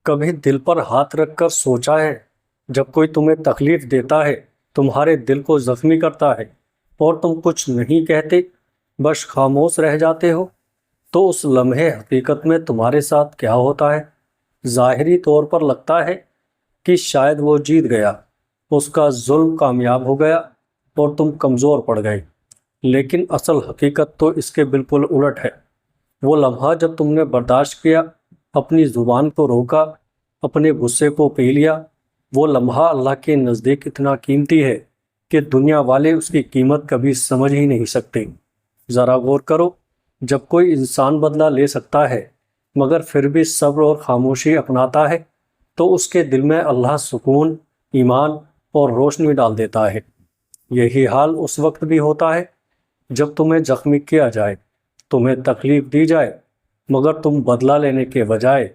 کبھی دل پر ہاتھ رکھ کر سوچا ہے، جب کوئی تمہیں تکلیف دیتا ہے، تمہارے دل کو زخمی کرتا ہے اور تم کچھ نہیں کہتے، بس خاموش رہ جاتے ہو، تو اس لمحے حقیقت میں تمہارے ساتھ کیا ہوتا ہے؟ ظاہری طور پر لگتا ہے کہ شاید وہ جیت گیا، اس کا ظلم کامیاب ہو گیا اور تم کمزور پڑ گئے، لیکن اصل حقیقت تو اس کے بالکل الٹ ہے۔ وہ لمحہ جب تم نے برداشت کیا، اپنی زبان کو روکا، اپنے غصے کو پی لیا، وہ لمحہ اللہ کے نزدیک اتنا قیمتی ہے کہ دنیا والے اس کی قیمت کبھی سمجھ ہی نہیں سکتے۔ ذرا غور کرو، جب کوئی انسان بدلہ لے سکتا ہے مگر پھر بھی صبر اور خاموشی اپناتا ہے، تو اس کے دل میں اللہ سکون، ایمان اور روشنی ڈال دیتا ہے۔ یہی حال اس وقت بھی ہوتا ہے جب تمہیں زخمی کیا جائے، تمہیں تکلیف دی جائے، مگر تم بدلہ لینے کے بجائے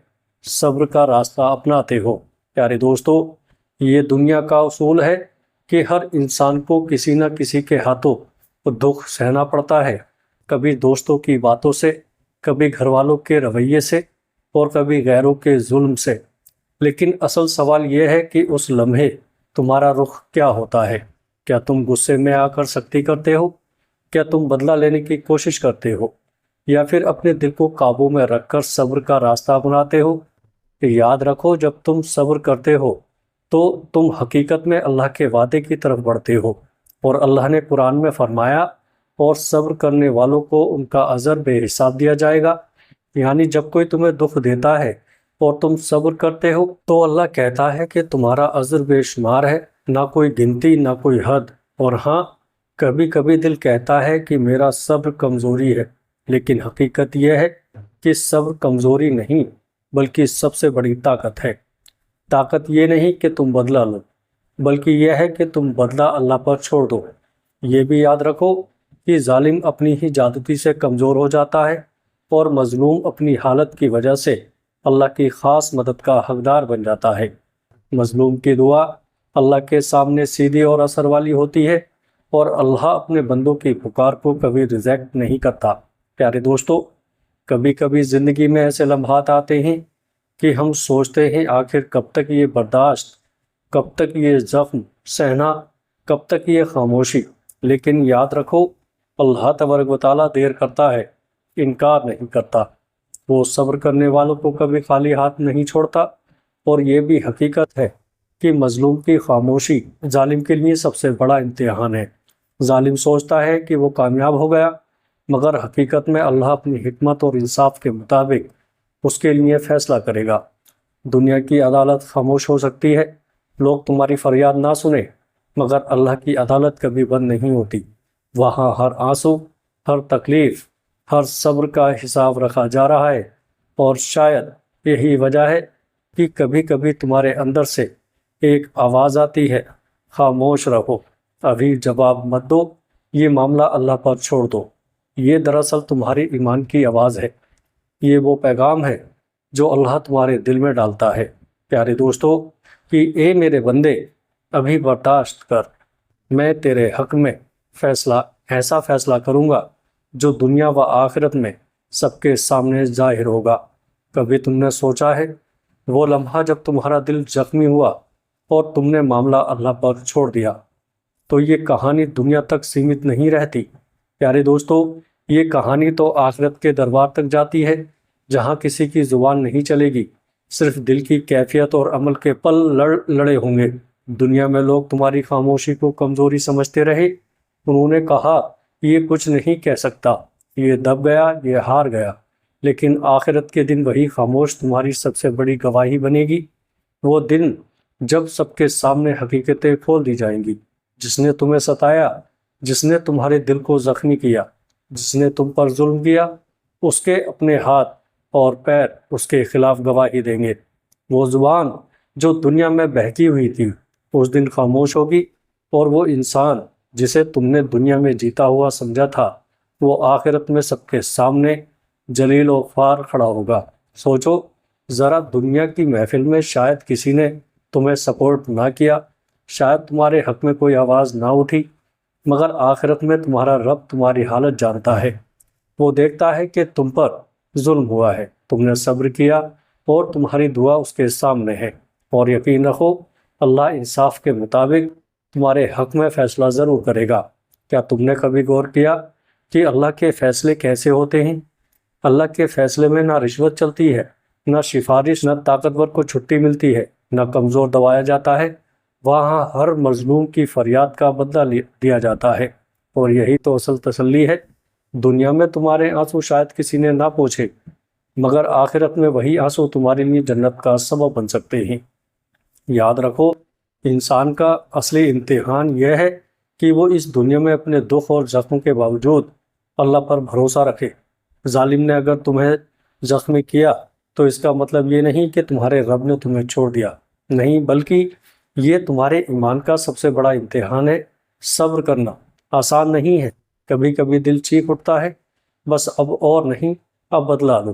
صبر کا راستہ اپناتے ہو۔ پیارے دوستو، یہ دنیا کا اصول ہے کہ ہر انسان کو کسی نہ کسی کے ہاتھوں دکھ سہنا پڑتا ہے، کبھی دوستوں کی باتوں سے، کبھی گھر والوں کے رویے سے اور کبھی غیروں کے ظلم سے۔ لیکن اصل سوال یہ ہے کہ اس لمحے تمہارا رخ کیا ہوتا ہے؟ کیا تم غصے میں آ کر سختی کرتے ہو؟ کیا تم بدلہ لینے کی کوشش کرتے ہو؟ یا پھر اپنے دل کو قابو میں رکھ کر صبر کا راستہ اپناتے ہو؟ یاد رکھو، جب تم صبر کرتے ہو تو تم حقیقت میں اللہ کے وعدے کی طرف بڑھتے ہو، اور اللہ نے قرآن میں فرمایا، اور صبر کرنے والوں کو ان کا اجر بے حساب دیا جائے گا۔ یعنی جب کوئی تمہیں دکھ دیتا ہے اور تم صبر کرتے ہو تو اللہ کہتا ہے کہ تمہارا اجر بے شمار ہے، نہ کوئی گنتی، نہ کوئی حد۔ اور ہاں، کبھی کبھی دل کہتا ہے کہ میرا صبر کمزوری ہے، لیکن حقیقت یہ ہے کہ صبر کمزوری نہیں بلکہ سب سے بڑی طاقت ہے۔ طاقت یہ نہیں کہ تم بدلہ لو، بلکہ یہ ہے کہ تم بدلہ اللہ پر چھوڑ دو۔ یہ بھی یاد رکھو کہ ظالم اپنی ہی زیادتی سے کمزور ہو جاتا ہے، اور مظلوم اپنی حالت کی وجہ سے اللہ کی خاص مدد کا حقدار بن جاتا ہے۔ مظلوم کی دعا اللہ کے سامنے سیدھی اور اثر والی ہوتی ہے، اور اللہ اپنے بندوں کی پکار کو کبھی ریجیکٹ نہیں کرتا۔ پیارے دوستو، کبھی کبھی زندگی میں ایسے لمحات آتے ہیں کہ ہم سوچتے ہیں آخر کب تک یہ برداشت، کب تک یہ زخم سہنا، کب تک یہ خاموشی؟ لیکن یاد رکھو، اللہ تبارک و تعالیٰ دیر کرتا ہے، انکار نہیں کرتا۔ وہ صبر کرنے والوں کو کبھی خالی ہاتھ نہیں چھوڑتا۔ اور یہ بھی حقیقت ہے کہ مظلوم کی خاموشی ظالم کے لیے سب سے بڑا امتحان ہے۔ ظالم سوچتا ہے کہ وہ کامیاب ہو گیا، مگر حقیقت میں اللہ اپنی حکمت اور انصاف کے مطابق اس کے لیے فیصلہ کرے گا۔ دنیا کی عدالت خاموش ہو سکتی ہے، لوگ تمہاری فریاد نہ سنیں، مگر اللہ کی عدالت کبھی بند نہیں ہوتی۔ وہاں ہر آنسو، ہر تکلیف، ہر صبر کا حساب رکھا جا رہا ہے، اور شاید یہی وجہ ہے کہ کبھی کبھی تمہارے اندر سے ایک آواز آتی ہے، خاموش رہو، ابھی جواب مت دو، یہ معاملہ اللہ پر چھوڑ دو۔ یہ دراصل تمہاری ایمان کی آواز ہے، یہ وہ پیغام ہے جو اللہ تمہارے دل میں ڈالتا ہے، پیارے دوستو، کہ اے میرے بندے، ابھی برداشت کر، میں تیرے حق میں ایسا فیصلہ کروں گا جو دنیا و آخرت میں سب کے سامنے ظاہر ہوگا۔ کبھی تم نے سوچا ہے وہ لمحہ جب تمہارا دل زخمی ہوا اور تم نے معاملہ اللہ پر چھوڑ دیا؟ تو یہ کہانی دنیا تک سیمت نہیں رہتی، پیارے دوستو، یہ کہانی تو آخرت کے دربار تک جاتی ہے، جہاں کسی کی زبان نہیں چلے گی، صرف دل کی کیفیت اور عمل کے پل لڑے ہوں گے۔ دنیا میں لوگ تمہاری خاموشی کو کمزوری سمجھتے رہے، انہوں نے کہا یہ کچھ نہیں کہہ سکتا، یہ دب گیا، یہ ہار گیا۔ لیکن آخرت کے دن وہی خاموش تمہاری سب سے بڑی گواہی بنے گی، وہ دن جب سب کے سامنے حقیقتیں کھول دی جائیں گی۔ جس نے تمہیں ستایا، جس نے تمہارے دل کو زخمی کیا، جس نے تم پر ظلم کیا، اس کے اپنے ہاتھ اور پیر اس کے خلاف گواہی دیں گے۔ وہ زبان جو دنیا میں بہکی ہوئی تھی اس دن خاموش ہوگی، اور وہ انسان جسے تم نے دنیا میں جیتا ہوا سمجھا تھا وہ آخرت میں سب کے سامنے جلیل و خوار کھڑا ہوگا۔ سوچو ذرا، دنیا کی محفل میں شاید کسی نے تمہیں سپورٹ نہ کیا، شاید تمہارے حق میں کوئی آواز نہ اٹھی، مگر آخرت میں تمہارا رب تمہاری حالت جانتا ہے۔ وہ دیکھتا ہے کہ تم پر ظلم ہوا ہے، تم نے صبر کیا اور تمہاری دعا اس کے سامنے ہے، اور یقین رکھو اللہ انصاف کے مطابق تمہارے حق میں فیصلہ ضرور کرے گا۔ کیا تم نے کبھی غور کیا کہ اللہ کے فیصلے کیسے ہوتے ہیں؟ اللہ کے فیصلے میں نہ رشوت چلتی ہے، نہ سفارش، نہ طاقتور کو چھٹی ملتی ہے، نہ کمزور دبایا جاتا ہے۔ وہاں ہر مظلوم کی فریاد کا بدلہ دیا جاتا ہے، اور یہی تو اصل تسلی ہے۔ دنیا میں تمہارے آنسو شاید کسی نے نہ پوچھے، مگر آخرت میں وہی آنسو تمہارے لیے جنت کا سبب بن سکتے ہیں۔ یاد رکھو، انسان کا اصلی امتحان یہ ہے کہ وہ اس دنیا میں اپنے دکھ اور زخم کے باوجود اللہ پر بھروسہ رکھے۔ ظالم نے اگر تمہیں زخمی کیا تو اس کا مطلب یہ نہیں کہ تمہارے رب نے تمہیں چھوڑ دیا، نہیں، بلکہ یہ تمہارے ایمان کا سب سے بڑا امتحان ہے۔ صبر کرنا آسان نہیں ہے، کبھی کبھی دل چیخ اٹھتا ہے، بس اب اور نہیں، اب بدلا دو۔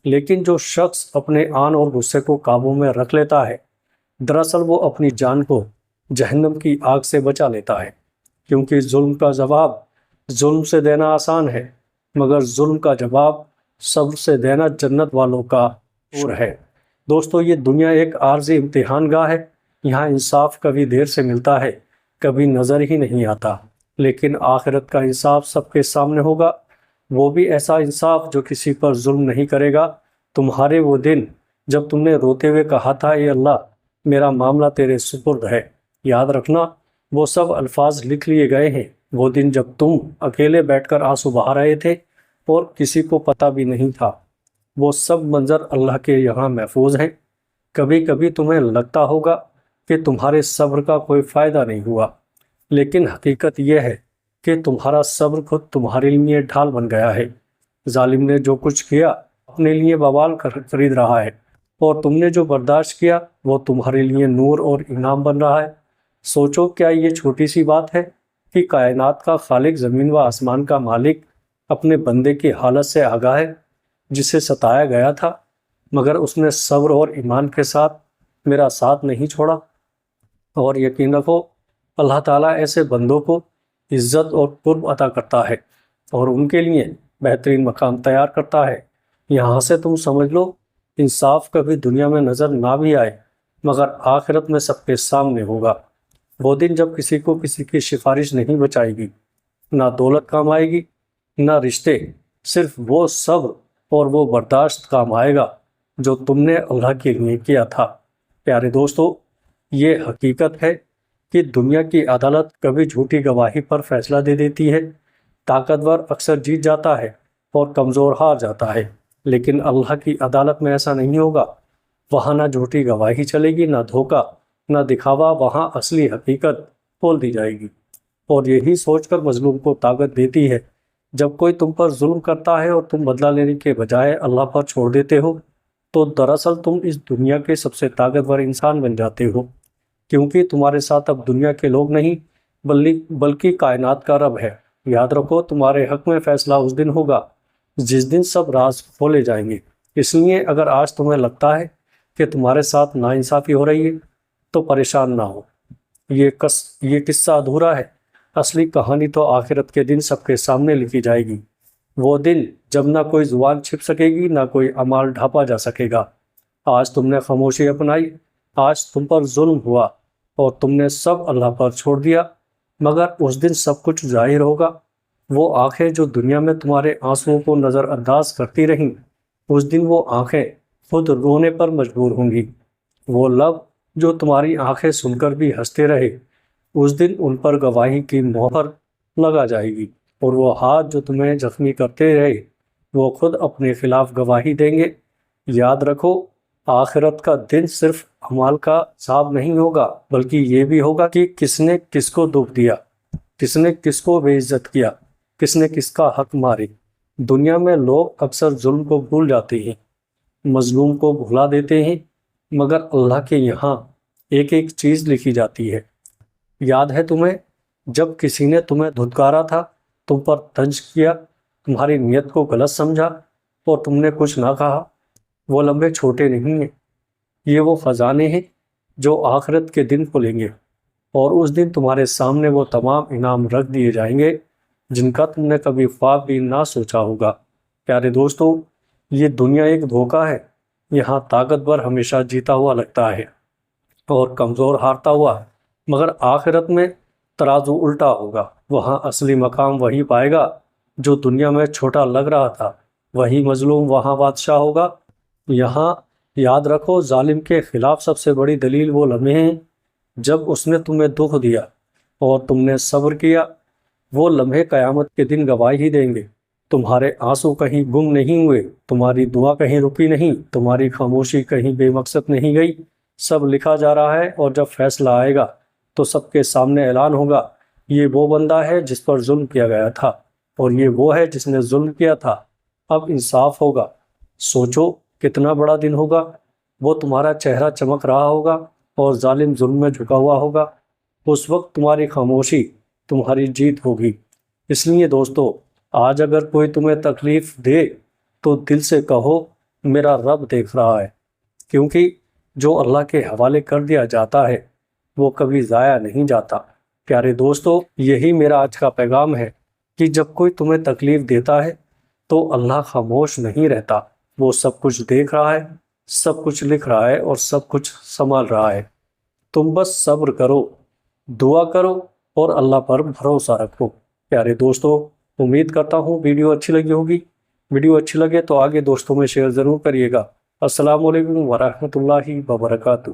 لیکن جو شخص اپنے آن اور غصے کو قابو میں رکھ لیتا ہے، دراصل وہ اپنی جان کو جہنم کی آگ سے بچا لیتا ہے، کیونکہ ظلم کا جواب ظلم سے دینا آسان ہے، مگر ظلم کا جواب صبر سے دینا جنت والوں کا شعور ہے۔ دوستو، یہ دنیا ایک عارضی امتحان گاہ ہے۔ یہاں انصاف کبھی دیر سے ملتا ہے، کبھی نظر ہی نہیں آتا، لیکن آخرت کا انصاف سب کے سامنے ہوگا، وہ بھی ایسا انصاف جو کسی پر ظلم نہیں کرے گا۔ تمہارے وہ دن جب تم نے روتے ہوئے کہا تھا، اے اللہ، میرا معاملہ تیرے سپرد ہے، یاد رکھنا وہ سب الفاظ لکھ لیے گئے ہیں۔ وہ دن جب تم اکیلے بیٹھ کر آنسو بہا رہے تھے اور کسی کو پتہ بھی نہیں تھا، وہ سب منظر اللہ کے یہاں محفوظ ہیں۔ کبھی کبھی تمہیں لگتا ہوگا کہ تمہارے صبر کا کوئی فائدہ نہیں ہوا، لیکن حقیقت یہ ہے کہ تمہارا صبر خود تمہارے لیے ڈھال بن گیا ہے۔ ظالم نے جو کچھ کیا اپنے لیے بوال خرید رہا ہے، اور تم نے جو برداشت کیا وہ تمہارے لیے نور اور انعام بن رہا ہے۔ سوچو، کیا یہ چھوٹی سی بات ہے کہ کائنات کا خالق، زمین و آسمان کا مالک اپنے بندے کی حالت سے آگاہ ہے، جسے ستایا گیا تھا، مگر اس نے صبر اور ایمان کے ساتھ میرا ساتھ نہیں چھوڑا۔ اور یقین رکھو، اللہ تعالیٰ ایسے بندوں کو عزت اور قرب عطا کرتا ہے، اور ان کے لیے بہترین مقام تیار کرتا ہے۔ یہاں سے تم سمجھ لو، انصاف کبھی دنیا میں نظر نہ بھی آئے، مگر آخرت میں سب کے سامنے ہوگا۔ وہ دن جب کسی کو کسی کی سفارش نہیں بچائے گی، نہ دولت کام آئے گی، نہ رشتے، صرف وہ صبر اور وہ برداشت کام آئے گا جو تم نے اللہ کے لیے کیا تھا۔ پیارے دوستو، یہ حقیقت ہے کہ دنیا کی عدالت کبھی جھوٹی گواہی پر فیصلہ دے دیتی ہے۔ طاقتور اکثر جیت جاتا ہے اور کمزور ہار جاتا ہے، لیکن اللہ کی عدالت میں ایسا نہیں ہوگا۔ وہاں نہ جھوٹی گواہی چلے گی، نہ دھوکہ، نہ دکھاوا، وہاں اصلی حقیقت کھول دی جائے گی۔ اور یہی سوچ کر مظلوم کو طاقت دیتی ہے، جب کوئی تم پر ظلم کرتا ہے اور تم بدلہ لینے کے بجائے اللہ پر چھوڑ دیتے ہو، تو دراصل تم اس دنیا کے سب سے طاقتور انسان بن جاتے ہو، کیونکہ تمہارے ساتھ اب دنیا کے لوگ نہیں بلکہ کائنات کا رب ہے۔ یاد رکھو، تمہارے حق میں فیصلہ اس دن ہوگا جس دن سب راز کھولے جائیں گے۔ اس لیے اگر آج تمہیں لگتا ہے کہ تمہارے ساتھ ناانصافی ہو رہی ہے تو پریشان نہ ہو، یہ قصہ ادھورا ہے۔ اصلی کہانی تو آخرت کے دن سب کے سامنے لکھی جائے گی، وہ دن جب نہ کوئی زبان چھپ سکے گی، نہ کوئی اعمال ڈھانپا جا سکے گا۔ آج تم نے خاموشی اپنائی، آج تم پر ظلم ہوا اور تم نے سب اللہ پر چھوڑ دیا، مگر اس دن سب کچھ ظاہر ہوگا۔ وہ آنکھیں جو دنیا میں تمہارے آنسوؤں کو نظر انداز کرتی رہیں، اس دن وہ آنکھیں خود رونے پر مجبور ہوں گی۔ وہ لب جو تمہاری آنکھیں سن کر بھی ہنستے رہے، اس دن ان پر گواہی کی مہر لگا جائے گی، اور وہ ہاتھ جو تمہیں زخمی کرتے رہے، وہ خود اپنے خلاف گواہی دیں گے۔ یاد رکھو، آخرت کا دن صرف اعمال کا حساب نہیں ہوگا، بلکہ یہ بھی ہوگا کہ کس نے کس کو دکھ دیا، کس نے کس کو بے عزت کیا، کس نے کس کا حق مارے۔ دنیا میں لوگ اکثر ظلم کو بھول جاتے ہیں، مظلوم کو بھلا دیتے ہیں، مگر اللہ کے یہاں ایک ایک چیز لکھی جاتی ہے۔ یاد ہے تمہیں، جب کسی نے تمہیں دھتکارا تھا، تم پر طنز کیا، تمہاری نیت کو غلط سمجھا اور تم نے کچھ نہ کہا؟ وہ لمحے چھوٹے نہیں ہیں، یہ وہ خزانے ہیں جو آخرت کے دن کھلیں گے، اور اس دن تمہارے سامنے وہ تمام انعام رکھ دیے جائیں گے جن کا تم نے کبھی خواب بھی نہ سوچا ہوگا۔ پیارے دوستو، یہ دنیا ایک دھوکہ ہے، یہاں طاقتور ہمیشہ جیتا ہوا لگتا ہے اور کمزور ہارتا ہوا، مگر آخرت میں ترازو الٹا ہوگا۔ وہاں اصلی مقام وہی پائے گا جو دنیا میں چھوٹا لگ رہا تھا، وہی مظلوم وہاں بادشاہ ہوگا۔ یہاں یاد رکھو، ظالم کے خلاف سب سے بڑی دلیل وہ لمحے ہیں جب اس نے تمہیں دکھ دیا اور تم نے صبر کیا۔ وہ لمحے قیامت کے دن گواہی دیں گے۔ تمہارے آنسو کہیں گم نہیں ہوئے، تمہاری دعا کہیں رکی نہیں، تمہاری خاموشی کہیں بے مقصد نہیں گئی۔ سب لکھا جا رہا ہے، اور جب فیصلہ آئے گا تو سب کے سامنے اعلان ہوگا، یہ وہ بندہ ہے جس پر ظلم کیا گیا تھا، اور یہ وہ ہے جس نے ظلم کیا تھا۔ اب انصاف ہوگا۔ سوچو کتنا بڑا دن ہوگا۔ وہ تمہارا چہرہ چمک رہا ہوگا اور ظالم ظلم میں جھکا ہوا ہوگا۔ اس وقت تمہاری خاموشی تمہاری جیت ہوگی۔ اس لیے دوستو، آج اگر کوئی تمہیں تکلیف دے تو دل سے کہو، میرا رب دیکھ رہا ہے، کیونکہ جو اللہ کے حوالے کر دیا جاتا ہے وہ کبھی ضائع نہیں جاتا۔ پیارے دوستو، یہی میرا آج کا پیغام ہے کہ جب کوئی تمہیں تکلیف دیتا ہے تو اللہ خاموش نہیں رہتا۔ وہ سب کچھ دیکھ رہا ہے، سب کچھ لکھ رہا ہے اور سب کچھ سنبھال رہا ہے۔ تم بس صبر کرو، دعا کرو اور اللہ پر بھروسہ رکھو۔ پیارے دوستو، امید کرتا ہوں ویڈیو اچھی لگی ہوگی۔ ویڈیو اچھی لگے تو آگے دوستوں میں شیئر ضرور کریے گا۔ السلام علیکم ورحمۃ اللہ وبرکاتہ۔